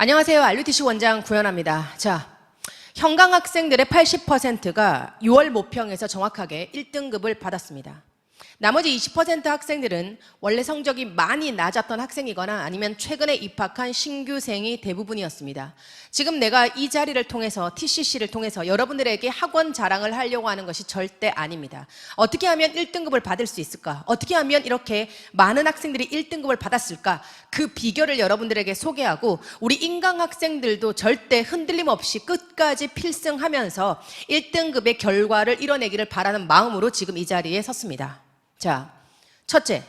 안녕하세요. RUTC 원장 구현아입니다. 자, 현강 학생들의 80%가 6월 모평에서 정확하게 1등급을 받았습니다. 나머지 20% 학생들은 원래 성적이 많이 낮았던 학생이거나 아니면 최근에 입학한 신규생이 대부분이었습니다. 지금 내가 이 자리를 통해서 TCC를 통해서 여러분들에게 학원 자랑을 하려고 하는 것이 절대 아닙니다. 어떻게 하면 1등급을 받을 수 있을까? 어떻게 하면 이렇게 많은 학생들이 1등급을 받았을까? 그 비결을 여러분들에게 소개하고 우리 인강 학생들도 절대 흔들림 없이 끝까지 필승하면서 1등급의 결과를 이뤄내기를 바라는 마음으로 지금 이 자리에 섰습니다. 자, 첫째,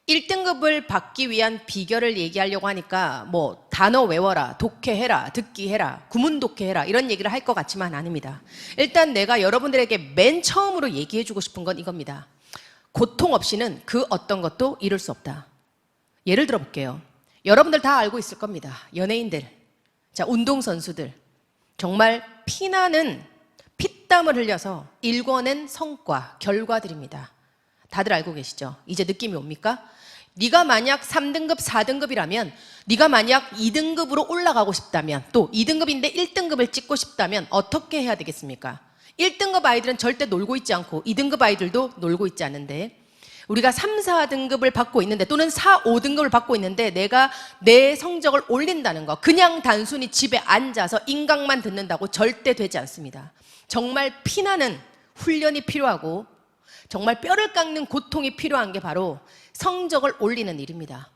1등급을 받기 위한 비결을 얘기하려고 하니까 뭐 단어 외워라, 독해해라, 듣기해라, 구문 독해해라 이런 얘기를 할 것 같지만 아닙니다. 일단 내가 여러분들에게 맨 처음으로 얘기해주고 싶은 건 이겁니다. 고통 없이는 그 어떤 것도 이룰 수 없다. 예를 들어 볼게요. 여러분들 다 알고 있을 겁니다. 연예인들, 자, 운동선수들, 정말 피나는 피땀을 흘려서 일궈낸 성과, 결과들입니다. 다들 알고 계시죠? 이제 느낌이 옵니까? 네가 만약 3등급, 4등급이라면 네가 만약 2등급으로 올라가고 싶다면 또 2등급인데 1등급을 찍고 싶다면 어떻게 해야 되겠습니까? 1등급 아이들은 절대 놀고 있지 않고 2등급 아이들도 놀고 있지 않은데 우리가 3, 4등급을 받고 있는데 또는 4, 5등급을 받고 있는데 내가 내 성적을 올린다는 거 그냥 단순히 집에 앉아서 인강만 듣는다고 절대 되지 않습니다. 정말 피나는 훈련이 필요하고 정말 뼈를 깎는 고통이 필요한 게 바로 성적을 올리는 일입니다.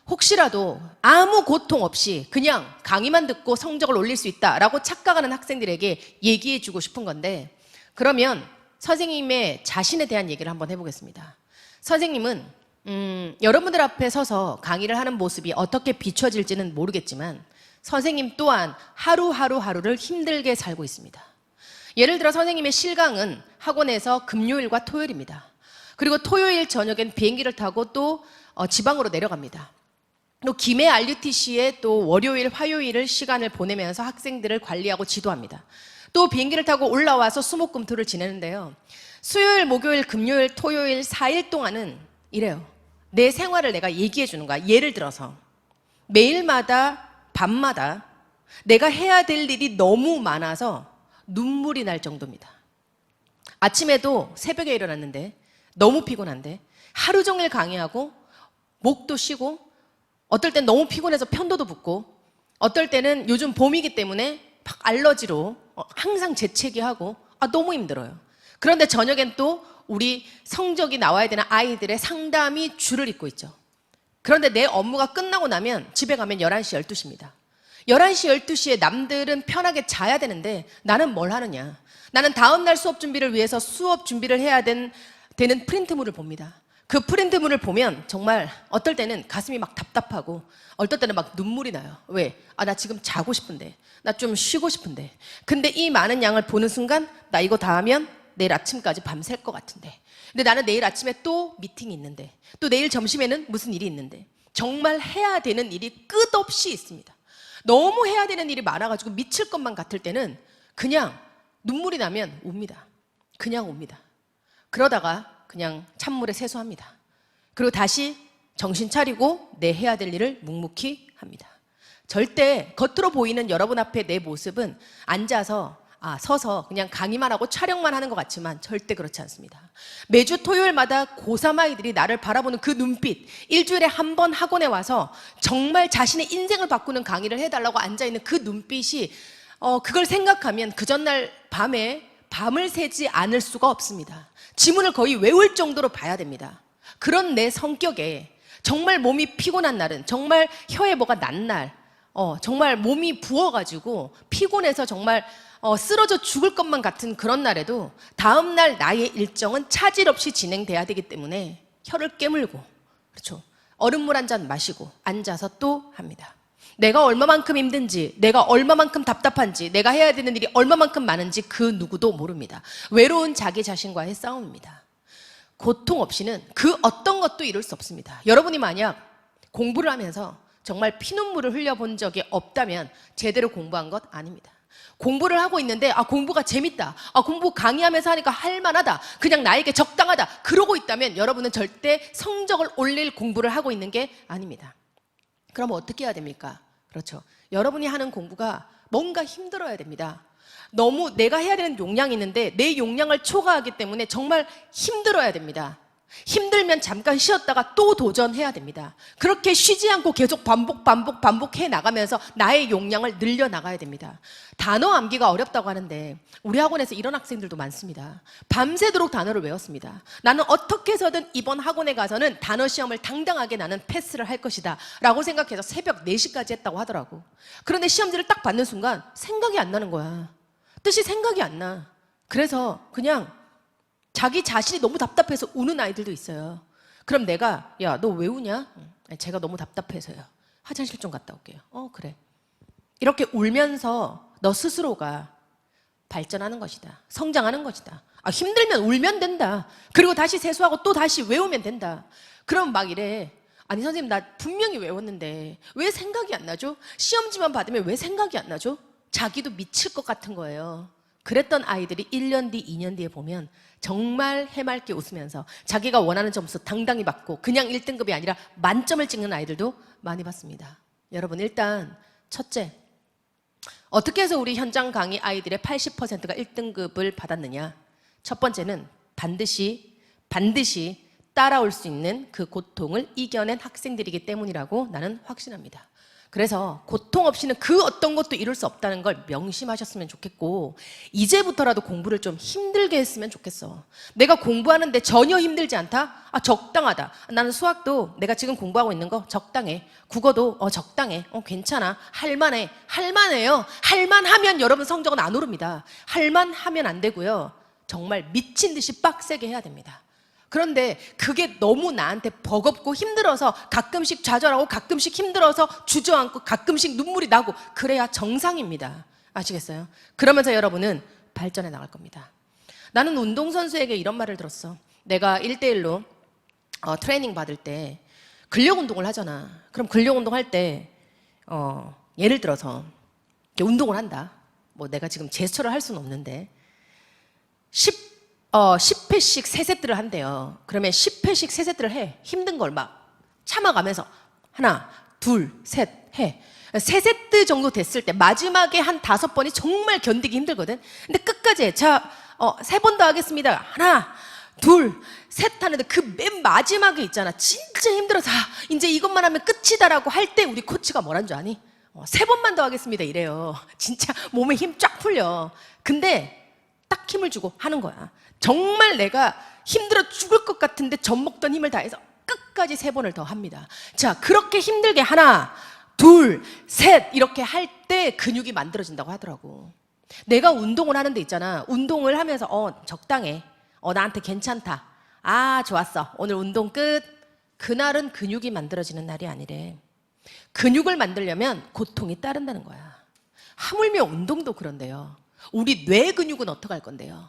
혹시라도 아무 고통 없이 그냥 강의만 듣고 성적을 올릴 수 있다라고 착각하는 학생들에게 얘기해 주고 싶은 건데 그러면 선생님의 자신에 대한 얘기를 한번 해보겠습니다. 선생님은 여러분들 앞에 서서 강의를 하는 모습이 어떻게 비춰질지는 모르겠지만 선생님 또한 하루하루를 힘들게 살고 있습니다. 예를 들어 선생님의 실강은 학원에서 금요일과 토요일입니다. 그리고 토요일 저녁엔 비행기를 타고 또 지방으로 내려갑니다. 또 김해 RUTC에 또 월요일, 화요일을 시간을 보내면서 학생들을 관리하고 지도합니다. 또 비행기를 타고 올라와서 수목금토를 지내는데요. 수요일, 목요일, 금요일, 토요일 4일 동안은 이래요. 내 생활을 내가 얘기해 주는 거야. 예를 들어서 매일마다 밤마다 내가 해야 될 일이 너무 많아서 눈물이 날 정도입니다. 아침에도 새벽에 일어났는데 너무 피곤한데 하루 종일 강의하고 목도 쉬고 어떨 땐 너무 피곤해서 편도도 붓고 어떨 때는 요즘 봄이기 때문에 막 알러지로 항상 재채기하고 너무 힘들어요. 그런데 저녁엔 또 우리 성적이 나와야 되는 아이들의 상담이 줄을 잇고 있죠. 그런데 내 업무가 끝나고 나면 집에 가면 11시, 12시입니다. 11시, 12시에 남들은 편하게 자야 되는데 나는 뭘 하느냐. 나는 다음날 수업 준비를 위해서 수업 준비를 해야 되는 프린트물을 봅니다. 그 프린트물을 보면 정말 어떨 때는 가슴이 막 답답하고 어떨 때는 막 눈물이 나요. 왜? 나 지금 자고 싶은데. 나 좀 쉬고 싶은데. 근데 이 많은 양을 보는 순간 나 이거 다 하면 내일 아침까지 밤샐 것 같은데. 근데 나는 내일 아침에 또 미팅이 있는데 또 내일 점심에는 무슨 일이 있는데 정말 해야 되는 일이 끝없이 있습니다. 너무 해야 되는 일이 많아가지고 미칠 것만 같을 때는 그냥 눈물이 나면 웁니다. 그냥 웁니다. 그러다가 그냥 찬물에 세수합니다. 그리고 다시 정신 차리고 내 해야 될 일을 묵묵히 합니다. 절대 겉으로 보이는 여러분 앞에 내 모습은 앉아서 서서 그냥 강의만 하고 촬영만 하는 것 같지만 절대 그렇지 않습니다. 매주 토요일마다 고3 아이들이 나를 바라보는 그 눈빛, 일주일에 한 번 학원에 와서 정말 자신의 인생을 바꾸는 강의를 해달라고 앉아있는 그 눈빛이 그걸 생각하면 그 전날 밤에 밤을 새지 않을 수가 없습니다. 지문을 거의 외울 정도로 봐야 됩니다. 그런 내 성격에 정말 몸이 피곤한 날은 정말 혀에 뭐가 난 날 정말 몸이 부어가지고 피곤해서 정말 쓰러져 죽을 것만 같은 그런 날에도 다음날 나의 일정은 차질 없이 진행돼야 되기 때문에 혀를 깨물고 그렇죠. 얼음물 한 잔 마시고 앉아서 또 합니다. 내가 얼마만큼 힘든지 내가 얼마만큼 답답한지 내가 해야 되는 일이 얼마만큼 많은지 그 누구도 모릅니다. 외로운 자기 자신과의 싸움입니다. 고통 없이는 그 어떤 것도 이룰 수 없습니다. 여러분이 만약 공부를 하면서 정말 피눈물을 흘려본 적이 없다면 제대로 공부한 것 아닙니다. 공부를 하고 있는데 공부가 재밌다, 공부 강의하면서 하니까 할만하다, 그냥 나에게 적당하다 그러고 있다면 여러분은 절대 성적을 올릴 공부를 하고 있는 게 아닙니다. 그럼 어떻게 해야 됩니까? 그렇죠. 여러분이 하는 공부가 뭔가 힘들어야 됩니다. 너무 내가 해야 되는 용량이 있는데 내 용량을 초과하기 때문에 정말 힘들어야 됩니다. 힘들면 잠깐 쉬었다가 또 도전해야 됩니다. 그렇게 쉬지 않고 계속 반복해 나가면서 나의 용량을 늘려 나가야 됩니다. 단어 암기가 어렵다고 하는데 우리 학원에서 이런 학생들도 많습니다. 밤새도록 단어를 외웠습니다. 나는 어떻게 해서든 이번 학원에 가서는 단어 시험을 당당하게 나는 패스를 할 것이다 라고 생각해서 새벽 4시까지 했다고 하더라고. 그런데 시험지를 딱 받는 순간 생각이 안 나는 거야. 뜻이 생각이 안 나. 그래서 그냥 자기 자신이 너무 답답해서 우는 아이들도 있어요. 그럼 내가 야, 너 왜 우냐? 제가 너무 답답해서요. 화장실 좀 갔다 올게요. 그래. 이렇게 울면서 너 스스로가 발전하는 것이다. 성장하는 것이다. 힘들면 울면 된다. 그리고 다시 세수하고 또 다시 외우면 된다. 그럼 막 이래. 아니 선생님 나 분명히 외웠는데 왜 생각이 안 나죠? 시험지만 받으면 왜 생각이 안 나죠? 자기도 미칠 것 같은 거예요. 그랬던 아이들이 1년 뒤, 2년 뒤에 보면 정말 해맑게 웃으면서 자기가 원하는 점수 당당히 받고 그냥 1등급이 아니라 만점을 찍는 아이들도 많이 봤습니다. 여러분 일단 첫째, 어떻게 해서 우리 현장 강의 아이들의 80%가 1등급을 받았느냐? 첫 번째는 반드시 따라올 수 있는 그 고통을 이겨낸 학생들이기 때문이라고 나는 확신합니다. 그래서 고통 없이는 그 어떤 것도 이룰 수 없다는 걸 명심하셨으면 좋겠고 이제부터라도 공부를 좀 힘들게 했으면 좋겠어. 내가 공부하는데 전혀 힘들지 않다? 적당하다. 나는 수학도 내가 지금 공부하고 있는 거 적당해. 국어도 적당해. 괜찮아. 할만해요. 할만하면 여러분 성적은 안 오릅니다. 할만하면 안 되고요. 정말 미친 듯이 빡세게 해야 됩니다. 그런데 그게 너무 나한테 버겁고 힘들어서 가끔씩 좌절하고 가끔씩 힘들어서 주저앉고 가끔씩 눈물이 나고 그래야 정상입니다. 아시겠어요? 그러면서 여러분은 발전해 나갈 겁니다. 나는 운동선수에게 이런 말을 들었어. 내가 1대1로 트레이닝 받을 때 근력 운동을 하잖아. 그럼 근력 운동할 때 예를 들어서 운동을 한다. 뭐 내가 지금 제스처를 할 수는 없는데 10회씩 3세트를 한대요. 그러면 10회씩 3세트를 해. 힘든 걸 막 참아가면서 하나, 둘, 셋 해. 3세트 정도 됐을 때 마지막에 한 5번이 정말 견디기 힘들거든. 근데 끝까지 해. 자, 3번 더 하겠습니다. 하나, 둘, 셋 하는데 그 맨 마지막에 있잖아. 진짜 힘들어서 이제 이것만 하면 끝이다라고 할 때 우리 코치가 뭐란 줄 아니? 3번만 더 하겠습니다 이래요. 진짜 몸에 힘 쫙 풀려. 근데 딱 힘을 주고 하는 거야. 정말 내가 힘들어 죽을 것 같은데 젖먹던 힘을 다해서 끝까지 3번을 더 합니다. 자, 그렇게 힘들게 하나, 둘, 셋 이렇게 할 때 근육이 만들어진다고 하더라고. 내가 운동을 하는데 있잖아. 운동을 하면서 적당해. 나한테 괜찮다. 좋았어. 오늘 운동 끝. 그날은 근육이 만들어지는 날이 아니래. 근육을 만들려면 고통이 따른다는 거야. 하물며 운동도 그런데요. 우리 뇌 근육은 어떻게 할 건데요?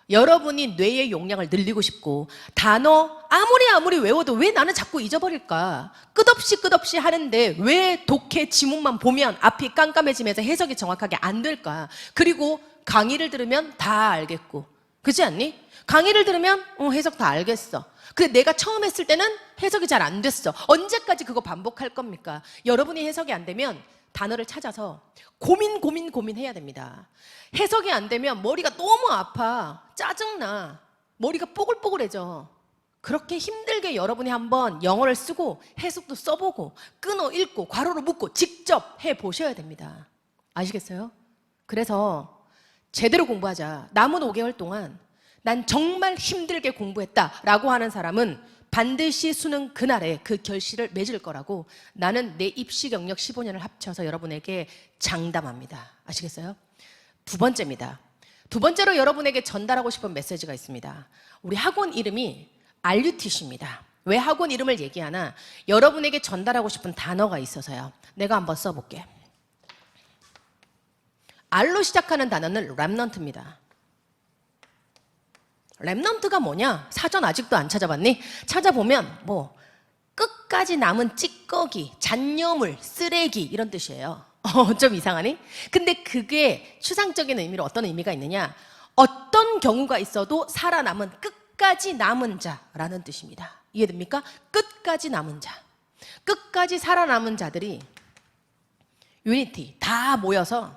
여러분이 뇌의 용량을 늘리고 싶고 단어 아무리 외워도 왜 나는 자꾸 잊어버릴까? 끝없이 하는데 왜 독해 지문만 보면 앞이 깜깜해지면서 해석이 정확하게 안 될까? 그리고 강의를 들으면 다 알겠고 그렇지 않니? 강의를 들으면 해석 다 알겠어. 근데 내가 처음 했을 때는 해석이 잘 안 됐어. 언제까지 그거 반복할 겁니까? 여러분이 해석이 안 되면 단어를 찾아서 고민해야 됩니다. 해석이 안 되면 머리가 너무 아파. 짜증나. 머리가 뽀글뽀글해져. 그렇게 힘들게 여러분이 한번 영어를 쓰고 해석도 써보고 끊어 읽고 괄호로 묶고 직접 해보셔야 됩니다. 아시겠어요? 그래서 제대로 공부하자. 남은 5개월 동안 난 정말 힘들게 공부했다라고 하는 사람은 반드시 수능 그날에 그 결실을 맺을 거라고 나는 내 입시 경력 15년을 합쳐서 여러분에게 장담합니다. 아시겠어요? 두 번째입니다. 두 번째로 여러분에게 전달하고 싶은 메시지가 있습니다. 우리 학원 이름이 RUTC입니다. 왜 학원 이름을 얘기하나? 여러분에게 전달하고 싶은 단어가 있어서요. 내가 한번 써볼게. R로 시작하는 단어는 랩넌트입니다. 랩넌트가 뭐냐? 사전 아직도 안 찾아봤니? 찾아보면 끝까지 남은 찌꺼기, 잔여물, 쓰레기 이런 뜻이에요. 좀 이상하니? 근데 그게 추상적인 의미로 어떤 의미가 있느냐? 어떤 경우가 있어도 살아남은 끝까지 남은 자라는 뜻입니다. 이해됩니까? 끝까지 남은 자. 끝까지 살아남은 자들이 유니티 다 모여서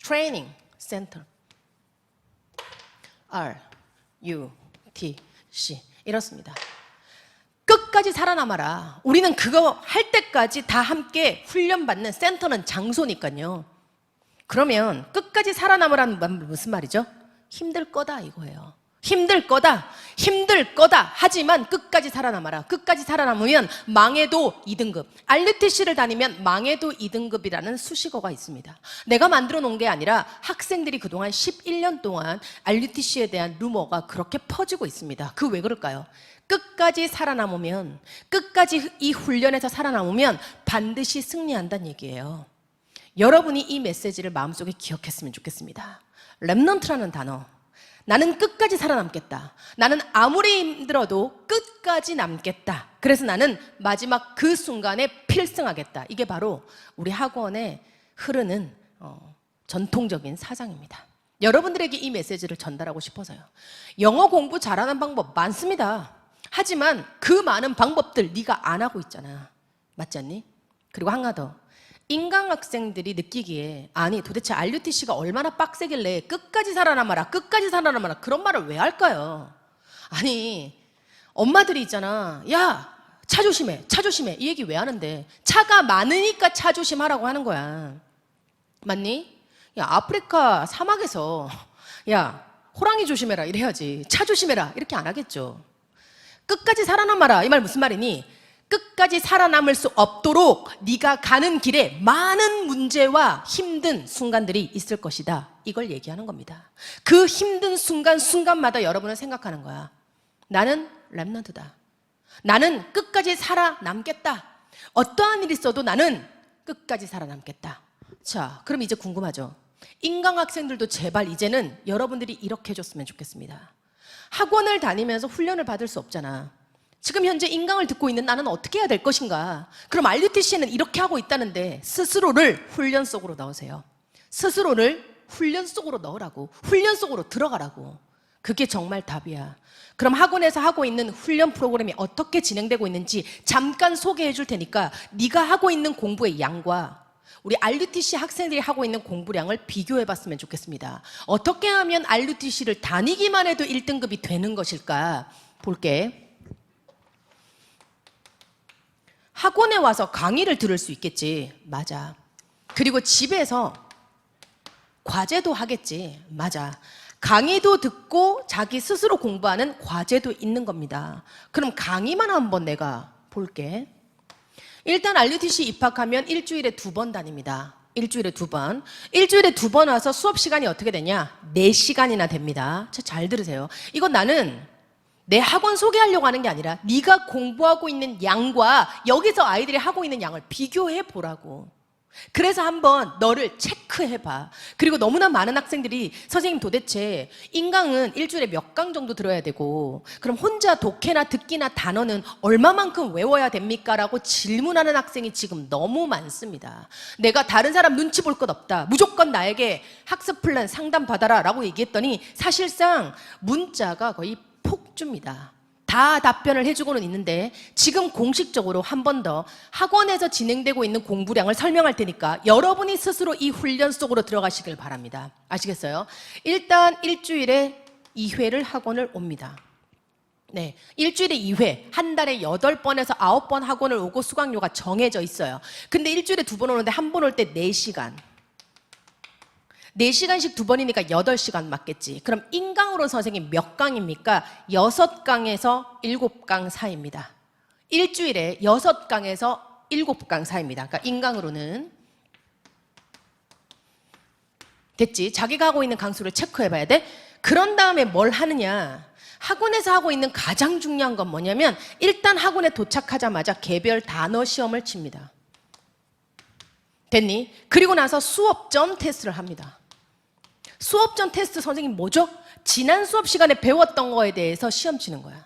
트레이닝 센터 RUTC 이렇습니다. 끝까지 살아남아라. 우리는 그거 할 때까지 다 함께 훈련받는 센터는 장소니까요. 그러면 끝까지 살아남으라는 말 무슨 말이죠? 힘들 거다 이거예요. 힘들 거다. 힘들 거다. 하지만 끝까지 살아남아라. 끝까지 살아남으면 망해도 2등급. RUTC를 다니면 망해도 2등급이라는 수식어가 있습니다. 내가 만들어 놓은 게 아니라 학생들이 그동안 11년 동안 RUTC에 대한 루머가 그렇게 퍼지고 있습니다. 그 왜 그럴까요? 끝까지 살아남으면, 끝까지 이 훈련에서 살아남으면 반드시 승리한다는 얘기예요. 여러분이 이 메시지를 마음속에 기억했으면 좋겠습니다. 렘넌트라는 단어. 나는 끝까지 살아남겠다. 나는 아무리 힘들어도 끝까지 남겠다. 그래서 나는 마지막 그 순간에 필승하겠다. 이게 바로 우리 학원에 흐르는 전통적인 사상입니다. 여러분들에게 이 메시지를 전달하고 싶어서요. 영어 공부 잘하는 방법 많습니다. 하지만 그 많은 방법들 네가 안 하고 있잖아. 맞지 않니? 그리고 하나 더. 인강학생들이 느끼기에 아니 도대체 RUTC가 얼마나 빡세길래 끝까지 살아남아라 끝까지 살아남아라 그런 말을 왜 할까요? 아니 엄마들이 있잖아. 야 차 조심해 차 조심해 이 얘기 왜 하는데 차가 많으니까 차 조심하라고 하는 거야. 맞니? 야 아프리카 사막에서 야 호랑이 조심해라 이래야지 차 조심해라 이렇게 안 하겠죠. 끝까지 살아남아라 이 말 무슨 말이니? 끝까지 살아남을 수 없도록 네가 가는 길에 많은 문제와 힘든 순간들이 있을 것이다. 이걸 얘기하는 겁니다. 그 힘든 순간마다 여러분은 생각하는 거야. 나는 렘넌트다. 나는 끝까지 살아남겠다. 어떠한 일이 있어도 나는 끝까지 살아남겠다. 자, 그럼 이제 궁금하죠? 인강학생들도 제발 이제는 여러분들이 이렇게 해줬으면 좋겠습니다. 학원을 다니면서 훈련을 받을 수 없잖아. 지금 현재 인강을 듣고 있는 나는 어떻게 해야 될 것인가? 그럼 RUTC는 이렇게 하고 있다는데 스스로를 훈련 속으로 넣으세요. 스스로를 훈련 속으로 넣으라고. 훈련 속으로 들어가라고. 그게 정말 답이야. 그럼 학원에서 하고 있는 훈련 프로그램이 어떻게 진행되고 있는지 잠깐 소개해 줄 테니까 네가 하고 있는 공부의 양과 우리 RUTC 학생들이 하고 있는 공부량을 비교해 봤으면 좋겠습니다. 어떻게 하면 RUTC를 다니기만 해도 1등급이 되는 것일까? 볼게. 학원에 와서 강의를 들을 수 있겠지. 맞아. 그리고 집에서 과제도 하겠지. 맞아. 강의도 듣고 자기 스스로 공부하는 과제도 있는 겁니다. 그럼 강의만 한번 내가 볼게. 일단 RUTC 입학하면 일주일에 2번 다닙니다. 일주일에 2번. 일주일에 2번 와서 수업 시간이 어떻게 되냐? 4시간이나 됩니다. 잘 들으세요. 이건 나는 내 학원 소개하려고 하는 게 아니라 네가 공부하고 있는 양과 여기서 아이들이 하고 있는 양을 비교해 보라고. 그래서 한번 너를 체크해 봐. 그리고 너무나 많은 학생들이 선생님 도대체 인강은 일주일에 몇 강 정도 들어야 되고 그럼 혼자 독해나 듣기나 단어는 얼마만큼 외워야 됩니까? 라고 질문하는 학생이 지금 너무 많습니다. 내가 다른 사람 눈치 볼 것 없다. 무조건 나에게 학습 플랜 상담 받아라 라고 얘기했더니 사실상 문자가 거의 폭주입니다. 다 답변을 해주고는 있는데 지금 공식적으로 한 번 더 학원에서 진행되고 있는 공부량을 설명할 테니까 여러분이 스스로 이 훈련 속으로 들어가시길 바랍니다. 아시겠어요? 일단 일주일에 2회를 학원을 옵니다. 네, 일주일에 2회, 한 달에 8번에서 9번 학원을 오고 수강료가 정해져 있어요. 근데 일주일에 2번 오는데 한 번 올 때 4시간. 4시간씩 2번이니까 8시간 맞겠지. 그럼 인강으로 선생님 몇 강입니까? 6강에서 7강 사이입니다. 일주일에 6강에서 7강 사이입니다. 그러니까 인강으로는 됐지? 자기가 하고 있는 강수를 체크해 봐야 돼. 그런 다음에 뭘 하느냐? 학원에서 하고 있는 가장 중요한 건 뭐냐면 일단 학원에 도착하자마자 개별 단어 시험을 칩니다. 됐니? 그리고 나서 수업 전 테스트를 합니다. 수업 전 테스트 선생님 뭐죠? 지난 수업 시간에 배웠던 거에 대해서 시험 치는 거야.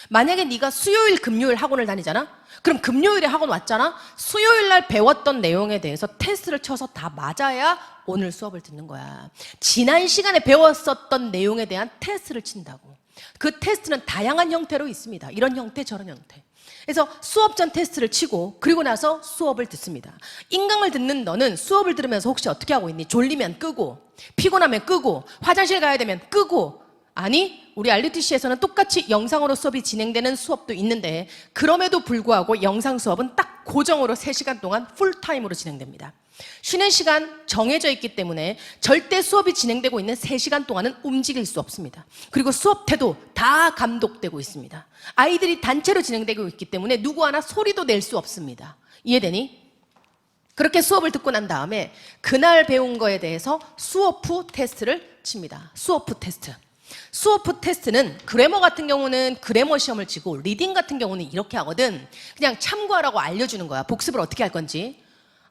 만약에 네가 수요일, 금요일 학원을 다니잖아? 그럼 금요일에 학원 왔잖아? 수요일 날 배웠던 내용에 대해서 테스트를 쳐서 다 맞아야 오늘 수업을 듣는 거야. 지난 시간에 배웠었던 내용에 대한 테스트를 친다고. 그 테스트는 다양한 형태로 있습니다. 이런 형태, 저런 형태. 그래서 수업 전 테스트를 치고 그리고 나서 수업을 듣습니다. 인강을 듣는 너는 수업을 들으면서 혹시 어떻게 하고 있니? 졸리면 끄고, 피곤하면 끄고, 화장실 가야 되면 끄고. 아니, 우리 RUTC에서는 똑같이 영상으로 수업이 진행되는 수업도 있는데 그럼에도 불구하고 영상 수업은 딱 고정으로 3시간 동안 풀타임으로 진행됩니다. 쉬는 시간 정해져 있기 때문에 절대 수업이 진행되고 있는 3시간 동안은 움직일 수 없습니다. 그리고 수업 태도 다 감독되고 있습니다. 아이들이 단체로 진행되고 있기 때문에 누구 하나 소리도 낼 수 없습니다. 이해되니? 그렇게 수업을 듣고 난 다음에 그날 배운 거에 대해서 수업 후 테스트를 칩니다. 수업 후 테스트. 수업 후 테스트는 그래머 같은 경우는 그래머 시험을 치고 리딩 같은 경우는 이렇게 하거든. 그냥 참고하라고 알려주는 거야. 복습을 어떻게 할 건지.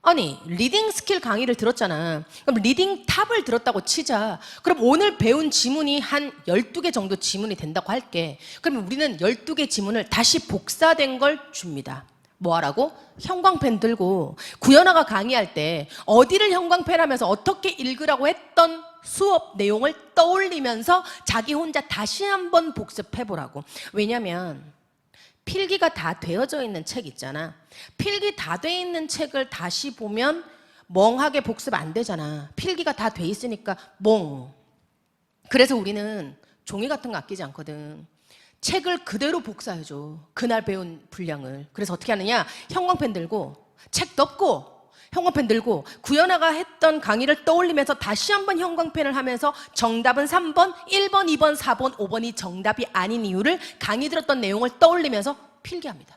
아니, 리딩 스킬 강의를 들었잖아. 그럼 리딩 탑을 들었다고 치자. 그럼 오늘 배운 지문이 한 12개 정도 지문이 된다고 할게. 그러면 우리는 12개 지문을 다시 복사된 걸 줍니다. 뭐 하라고? 형광펜 들고 구연아가 강의할 때 어디를 형광펜 하면서 어떻게 읽으라고 했던 수업 내용을 떠올리면서 자기 혼자 다시 한번 복습해보라고. 왜냐면 필기가 다 되어져 있는 책 있잖아. 필기 다 돼 있는 책을 다시 보면 멍하게 복습 안 되잖아. 필기가 다 돼 있으니까 멍. 그래서 우리는 종이 같은 거 아끼지 않거든. 책을 그대로 복사해줘. 그날 배운 분량을. 그래서 어떻게 하느냐? 형광펜 들고 책 덮고 형광펜 들고 구연아가 했던 강의를 떠올리면서 다시 한번 형광펜을 하면서 정답은 3번, 1번, 2번, 4번, 5번이 정답이 아닌 이유를 강의 들었던 내용을 떠올리면서 필기합니다.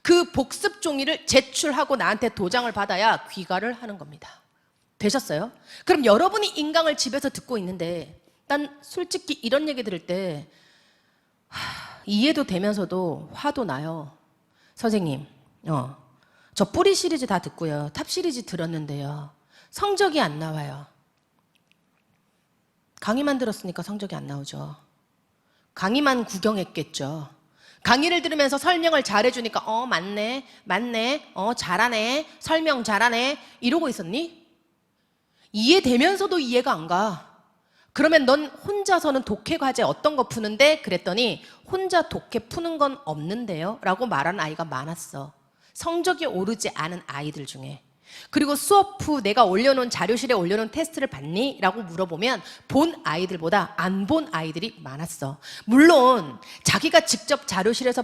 그 복습 종이를 제출하고 나한테 도장을 받아야 귀가를 하는 겁니다. 되셨어요? 그럼 여러분이 인강을 집에서 듣고 있는데 난 솔직히 이런 얘기 들을 때 이해도 되면서도 화도 나요. 선생님, 저 뿌리 시리즈 다 듣고요. 탑 시리즈 들었는데요. 성적이 안 나와요. 강의만 들었으니까 성적이 안 나오죠. 강의만 구경했겠죠. 강의를 들으면서 설명을 잘해주니까 맞네, 잘하네, 설명 잘하네 이러고 있었니? 이해되면서도 이해가 안 가. 그러면 넌 혼자서는 독해 과제 어떤 거 푸는데? 그랬더니 혼자 독해 푸는 건 없는데요? 라고 말하는 아이가 많았어. 성적이 오르지 않은 아이들 중에. 그리고 수업 후 내가 올려놓은 자료실에 올려놓은 테스트를 봤니? 라고 물어보면 본 아이들보다 안 본 아이들이 많았어. 물론 자기가 직접 자료실에서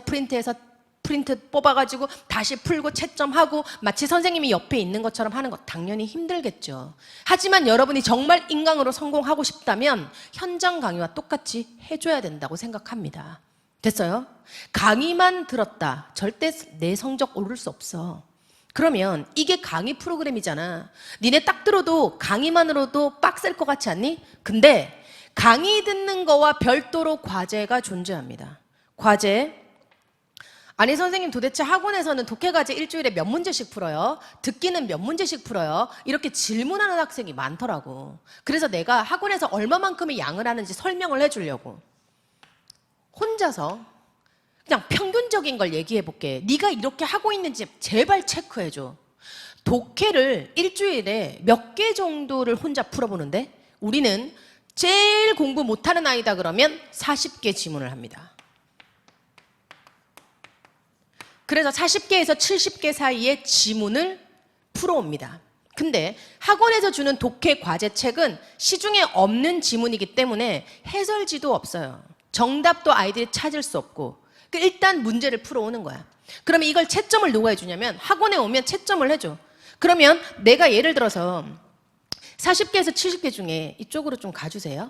프린트 뽑아가지고 다시 풀고 채점하고 마치 선생님이 옆에 있는 것처럼 하는 거 당연히 힘들겠죠. 하지만 여러분이 정말 인강으로 성공하고 싶다면 현장 강의와 똑같이 해줘야 된다고 생각합니다. 됐어요? 강의만 들었다. 절대 내 성적 오를 수 없어. 그러면 이게 강의 프로그램이잖아. 니네 딱 들어도 강의만으로도 빡셀 것 같지 않니? 근데 강의 듣는 거와 별도로 과제가 존재합니다. 과제. 아니 선생님 도대체 학원에서는 독해 과제 일주일에 몇 문제씩 풀어요? 듣기는 몇 문제씩 풀어요? 이렇게 질문하는 학생이 많더라고. 그래서 내가 학원에서 얼마만큼의 양을 하는지 설명을 해주려고. 혼자서 그냥 평균적인 걸 얘기해 볼게. 네가 이렇게 하고 있는지 제발 체크해줘. 독해를 일주일에 몇 개 정도를 혼자 풀어보는데 우리는 제일 공부 못하는 아이다 그러면 40개 지문을 합니다. 그래서 40개에서 70개 사이의 지문을 풀어옵니다. 근데 학원에서 주는 독해 과제책은 시중에 없는 지문이기 때문에 해설지도 없어요. 정답도 아이들이 찾을 수 없고 일단 문제를 풀어오는 거야. 그러면 이걸 채점을 누가 해주냐면 학원에 오면 채점을 해줘. 그러면 내가 예를 들어서 40개에서 70개 중에 이쪽으로 좀 가주세요.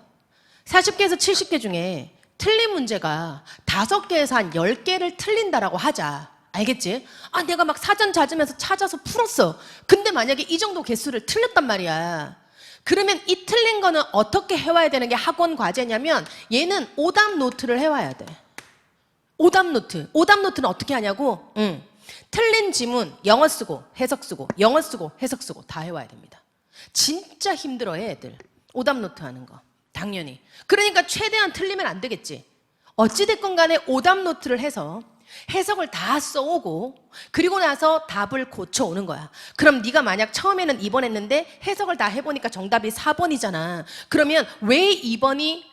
40개에서 70개 중에 틀린 문제가 5개에서 한 10개를 틀린다라고 하자. 알겠지? 내가 막 사전 찾으면서 찾아서 풀었어. 근데 만약에 이 정도 개수를 틀렸단 말이야. 그러면 이 틀린 거는 어떻게 해와야 되는 게 학원 과제냐면 얘는 오답 노트를 해와야 돼. 오답 노트. 오답 노트는 어떻게 하냐고? 틀린 지문 영어 쓰고 해석 쓰고 영어 쓰고 해석 쓰고 다 해와야 됩니다. 진짜 힘들어해 애들. 오답 노트 하는 거. 당연히. 그러니까 최대한 틀리면 안 되겠지. 어찌됐건 간에 오답 노트를 해서 해석을 다 써오고 그리고 나서 답을 고쳐오는 거야. 그럼 네가 만약 처음에는 2번 했는데 해석을 다 해보니까 정답이 4번이잖아. 그러면 왜 2번이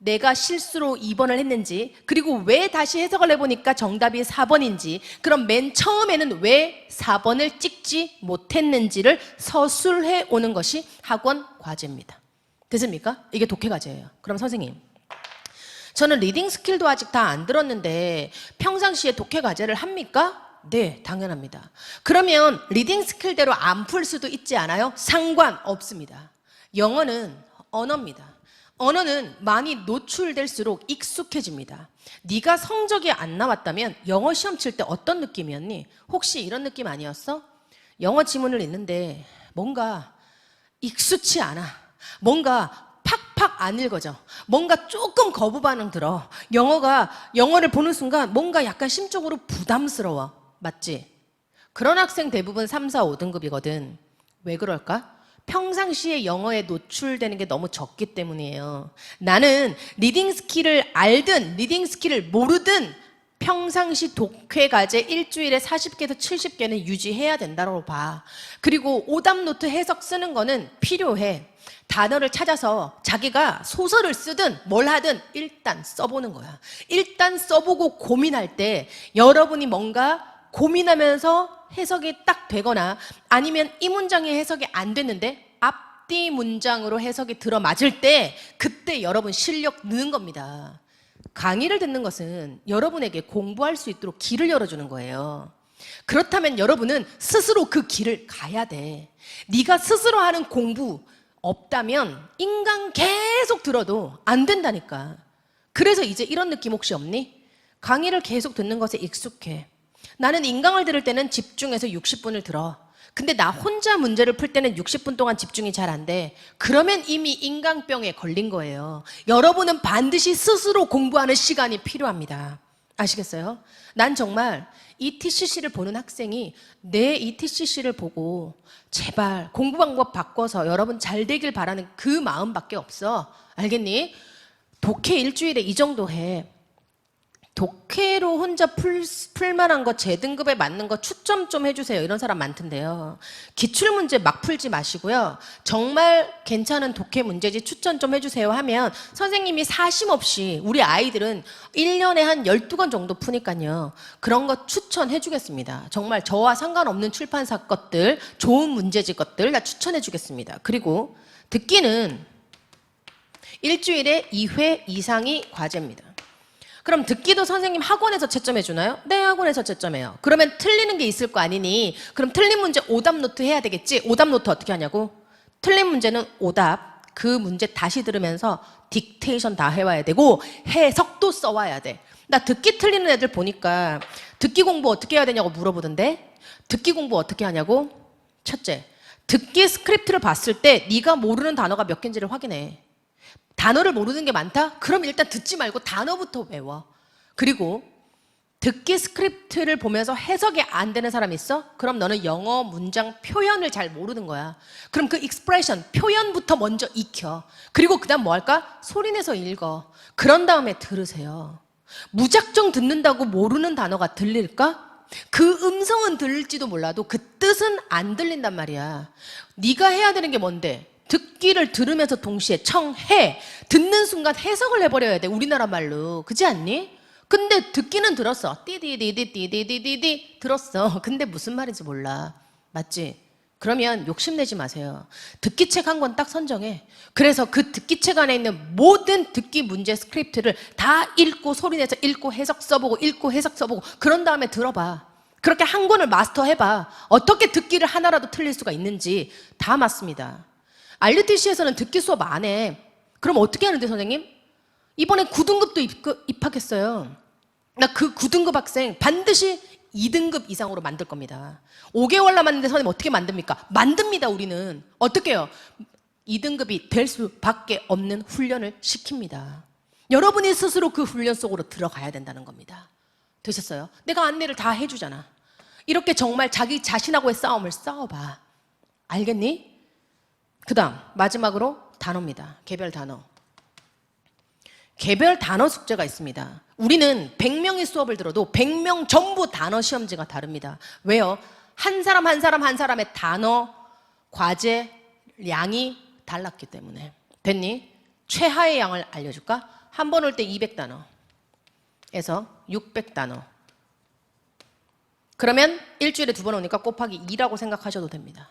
내가 실수로 2번을 했는지, 그리고 왜 다시 해석을 해보니까 정답이 4번인지, 그럼 맨 처음에는 왜 4번을 찍지 못했는지를 서술해 오는 것이 학원 과제입니다. 됐습니까? 이게 독해 과제예요. 그럼 선생님, 저는 리딩 스킬도 아직 다 안 들었는데 평상시에 독해 과제를 합니까? 네, 당연합니다. 그러면 리딩 스킬대로 안 풀 수도 있지 않아요? 상관없습니다. 영어는 언어입니다. 언어는 많이 노출될수록 익숙해집니다. 네가 성적이 안 나왔다면 영어 시험 칠 때 어떤 느낌이었니? 혹시 이런 느낌 아니었어? 영어 지문을 읽는데 뭔가 익숙치 않아. 뭔가 팍팍 안 읽어져. 뭔가 조금 거부 반응 들어. 영어를 보는 순간 뭔가 약간 심적으로 부담스러워. 맞지? 그런 학생 대부분 3, 4, 5등급이거든. 왜 그럴까? 평상시에 영어에 노출되는 게 너무 적기 때문이에요. 나는 리딩 스킬을 알든 리딩 스킬을 모르든 평상시 독해 과제 일주일에 40개에서 70개는 유지해야 된다고 봐. 그리고 오답 노트 해석 쓰는 거는 필요해. 단어를 찾아서 자기가 소설을 쓰든 뭘 하든 일단 써보는 거야. 일단 써보고 고민할 때 여러분이 뭔가 고민하면서 해석이 딱 되거나 아니면 이 문장의 해석이 안 됐는데 앞뒤 문장으로 해석이 들어맞을 때 그때 여러분 실력 느는 겁니다. 강의를 듣는 것은 여러분에게 공부할 수 있도록 길을 열어주는 거예요. 그렇다면 여러분은 스스로 그 길을 가야 돼. 네가 스스로 하는 공부 없다면 인강 계속 들어도 안 된다니까. 그래서 이제 이런 느낌 혹시 없니? 강의를 계속 듣는 것에 익숙해. 나는 인강을 들을 때는 집중해서 60분을 들어. 근데 나 혼자 문제를 풀 때는 60분 동안 집중이 잘 안 돼. 그러면 이미 인강병에 걸린 거예요. 여러분은 반드시 스스로 공부하는 시간이 필요합니다. 아시겠어요? 난 정말 ETCC를 보는 학생이 내 ETCC를 보고 제발 공부 방법 바꿔서 여러분 잘 되길 바라는 그 마음밖에 없어. 알겠니? 독해 일주일에 이 정도 해. 독해로 혼자 풀만한 거 제 등급에 맞는 거 추천 좀 해주세요. 이런 사람 많던데요. 기출문제 막 풀지 마시고요. 정말 괜찮은 독해 문제지 추천 좀 해주세요 하면 선생님이 사심 없이 우리 아이들은 1년에 한 12권 정도 푸니까요. 그런 거 추천해 주겠습니다. 정말 저와 상관없는 출판사 것들, 좋은 문제집 것들 다 추천해 주겠습니다. 그리고 듣기는 일주일에 2회 이상이 과제입니다. 그럼 듣기도 선생님 학원에서 채점해 주나요? 네, 학원에서 채점해요. 그러면 틀리는 게 있을 거 아니니? 그럼 틀린 문제 오답 노트 해야 되겠지? 오답 노트 어떻게 하냐고? 틀린 문제는 오답, 그 문제 다시 들으면서 딕테이션 다 해와야 되고 해석도 써와야 돼. 나 듣기 틀리는 애들 보니까 듣기 공부 어떻게 해야 되냐고 물어보던데? 듣기 공부 어떻게 하냐고? 첫째, 듣기 스크립트를 봤을 때 네가 모르는 단어가 몇 개인지를 확인해. 단어를 모르는 게 많다? 그럼 일단 듣지 말고 단어부터 외워. 그리고 듣기 스크립트를 보면서 해석이 안 되는 사람 있어? 그럼 너는 영어 문장 표현을 잘 모르는 거야. 그럼 그 익스프레션, 표현부터 먼저 익혀. 그리고 그 다음 뭐 할까? 소리내서 읽어. 그런 다음에 들으세요. 무작정 듣는다고 모르는 단어가 들릴까? 그 음성은 들릴지도 몰라도 그 뜻은 안 들린단 말이야. 네가 해야 되는 게 뭔데? 듣기를 들으면서 동시에 청해. 듣는 순간 해석을 해버려야 돼. 우리나라 말로. 그렇지 않니? 근데 듣기는 들었어. 띠디디디디디디디디 들었어. 근데 무슨 말인지 몰라. 맞지? 그러면 욕심내지 마세요. 듣기 책 한 권 딱 선정해. 그래서 그 듣기 책 안에 있는 모든 듣기 문제 스크립트를 다 읽고 소리내서 읽고 해석 써보고 읽고 해석 써보고 그런 다음에 들어봐. 그렇게 한 권을 마스터해봐. 어떻게 듣기를 하나라도 틀릴 수가 있는지 다 맞습니다. RUTC에서는 듣기 수업 안 해. 그럼 어떻게 하는데 선생님? 이번에 9등급도 입학했어요. 나 그 9등급 학생 반드시 2등급 이상으로 만들 겁니다. 5개월 남았는데 선생님 어떻게 만듭니까? 만듭니다. 우리는. 어떻게 해요? 2등급이 될 수밖에 없는 훈련을 시킵니다. 여러분이 스스로 그 훈련 속으로 들어가야 된다는 겁니다. 되셨어요? 내가 안내를 다 해주잖아. 이렇게 정말 자기 자신하고의 싸움을 싸워봐. 알겠니? 그 다음 마지막으로 단어입니다. 개별 단어. 개별 단어 숙제가 있습니다. 우리는 100명의 수업을 들어도 100명 전부 단어 시험지가 다릅니다. 왜요? 한 사람 한 사람 한 사람의 단어, 과제, 양이 달랐기 때문에. 됐니? 최하의 양을 알려줄까? 한 번 올 때 200단어에서 600단어. 그러면 일주일에 2번 오니까 곱하기 2라고 생각하셔도 됩니다.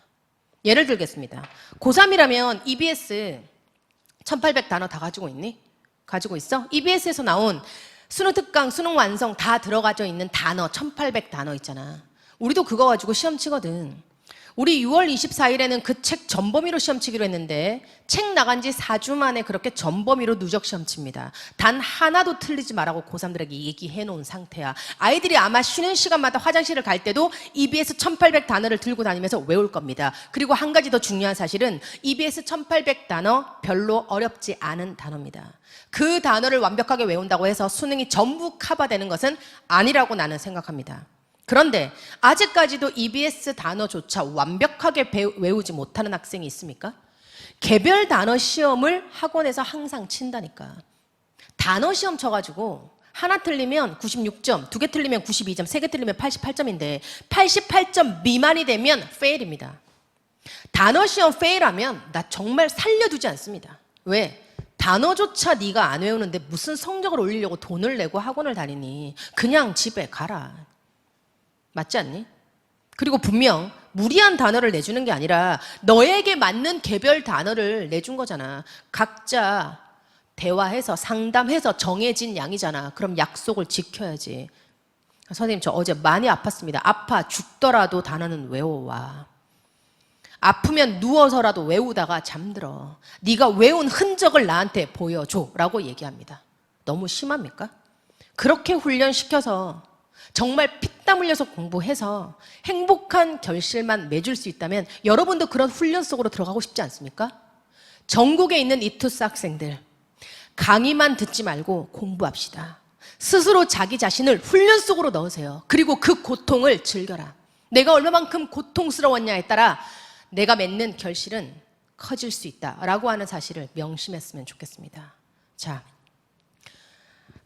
예를 들겠습니다. 고3이라면 EBS 1800단어 다 가지고 있니? 가지고 있어? EBS에서 나온 수능 특강, 수능 완성 다 들어가져 있는 단어 1800단어 있잖아. 우리도 그거 가지고 시험 치거든. 우리 6월 24일에는 그 책 전범위로 시험 치기로 했는데 책 나간 지 4주 만에 그렇게 전범위로 누적 시험 칩니다. 단 하나도 틀리지 말라고 고3들에게 얘기해 놓은 상태야. 아이들이 아마 쉬는 시간마다 화장실을 갈 때도 EBS 1800단어를 들고 다니면서 외울 겁니다. 그리고 한 가지 더 중요한 사실은 EBS 1800단어 별로 어렵지 않은 단어입니다. 그 단어를 완벽하게 외운다고 해서 수능이 전부 커버되는 것은 아니라고 나는 생각합니다. 그런데 아직까지도 EBS 단어조차 완벽하게 외우지 못하는 학생이 있습니까? 개별 단어 시험을 학원에서 항상 친다니까. 단어 시험 쳐가지고 하나 틀리면 96점, 2개 틀리면 92점, 3개 틀리면 88점인데 88점 미만이 되면 페일입니다. 단어 시험 페일하면 나 정말 살려두지 않습니다. 왜? 단어조차 네가 안 외우는데 무슨 성적을 올리려고 돈을 내고 학원을 다니니? 그냥 집에 가라. 맞지 않니? 그리고 분명 무리한 단어를 내주는 게 아니라 너에게 맞는 개별 단어를 내준 거잖아. 각자 대화해서 상담해서 정해진 양이잖아. 그럼 약속을 지켜야지. 선생님 저 어제 많이 아팠습니다. 아파 죽더라도 단어는 외워와. 아프면 누워서라도 외우다가 잠들어. 네가 외운 흔적을 나한테 보여줘 라고 얘기합니다. 너무 심합니까? 그렇게 훈련시켜서 정말 피땀 흘려서 공부해서 행복한 결실만 맺을 수 있다면 여러분도 그런 훈련 속으로 들어가고 싶지 않습니까? 전국에 있는 이투스 학생들 강의만 듣지 말고 공부합시다. 스스로 자기 자신을 훈련 속으로 넣으세요. 그리고 그 고통을 즐겨라. 내가 얼마만큼 고통스러웠냐에 따라 내가 맺는 결실은 커질 수 있다라고 하는 사실을 명심했으면 좋겠습니다. 자,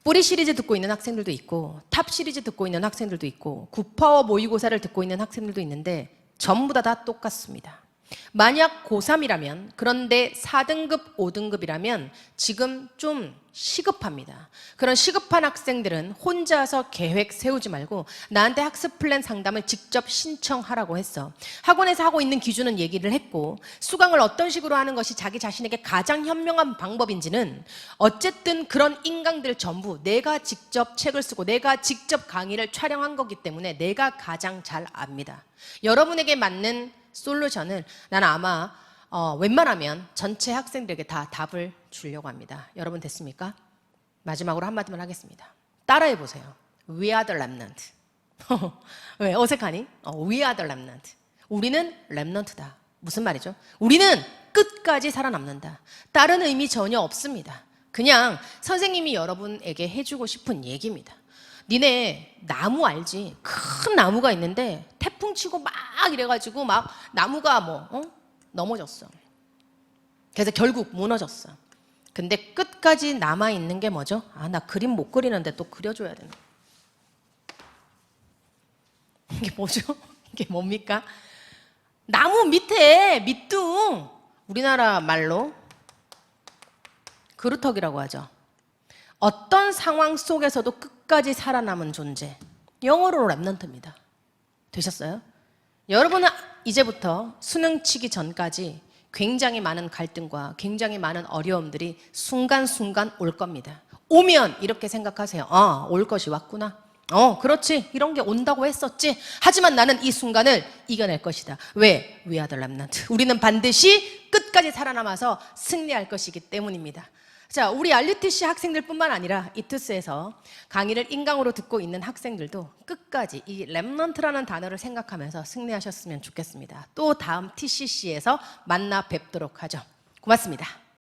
뿌리 시리즈 듣고 있는 학생들도 있고 탑 시리즈 듣고 있는 학생들도 있고 9파워 모의고사를 듣고 있는 학생들도 있는데 전부 다 똑같습니다. 만약 고3이라면 그런데 4등급, 5등급이라면 지금 좀 시급합니다. 그런 시급한 학생들은 혼자서 계획 세우지 말고 나한테 학습 플랜 상담을 직접 신청하라고 했어. 학원에서 하고 있는 기준은 얘기를 했고 수강을 어떤 식으로 하는 것이 자기 자신에게 가장 현명한 방법인지는 어쨌든 그런 인강들 전부 내가 직접 책을 쓰고 내가 직접 강의를 촬영한 거기 때문에 내가 가장 잘 압니다. 여러분에게 맞는 솔루션을 나는 아마 웬만하면 전체 학생들에게 다 답을 주려고 합니다. 여러분 됐습니까? 마지막으로 한마디만 하겠습니다. 따라해 보세요. We are the remnant. 왜 어색하니? We are the remnant. 우리는 렘넌트다. 무슨 말이죠? 우리는 끝까지 살아남는다. 다른 의미 전혀 없습니다. 그냥 선생님이 여러분에게 해주고 싶은 얘기입니다. 니네 나무 알지? 큰 나무가 있는데 태풍 치고 막 이래가지고 막 나무가 넘어졌어. 그래서 결국 무너졌어. 근데 끝까지 남아있는 게 뭐죠? 나 그림 못 그리는데 또 그려줘야 되나? 이게 뭐죠? 이게 뭡니까? 나무 밑에 밑둥, 우리나라 말로 그루터기라고 하죠. 어떤 상황 속에서도 끝까지 살아남은 존재, 영어로 렘넌트입니다. 되셨어요? 여러분은 이제부터 수능 치기 전까지 굉장히 많은 갈등과 굉장히 많은 어려움들이 순간순간 올 겁니다. 오면 이렇게 생각하세요. 올 것이 왔구나. 그렇지. 이런 게 온다고 했었지. 하지만 나는 이 순간을 이겨낼 것이다. 왜? We are the remnant. 우리는 반드시 끝까지 살아남아서 승리할 것이기 때문입니다. 자, 우리 RUTC 학생들뿐만 아니라 이투스에서 강의를 인강으로 듣고 있는 학생들도 끝까지 이 렘넌트라는 단어를 생각하면서 승리하셨으면 좋겠습니다. 또 다음 TCC에서 만나 뵙도록 하죠. 고맙습니다.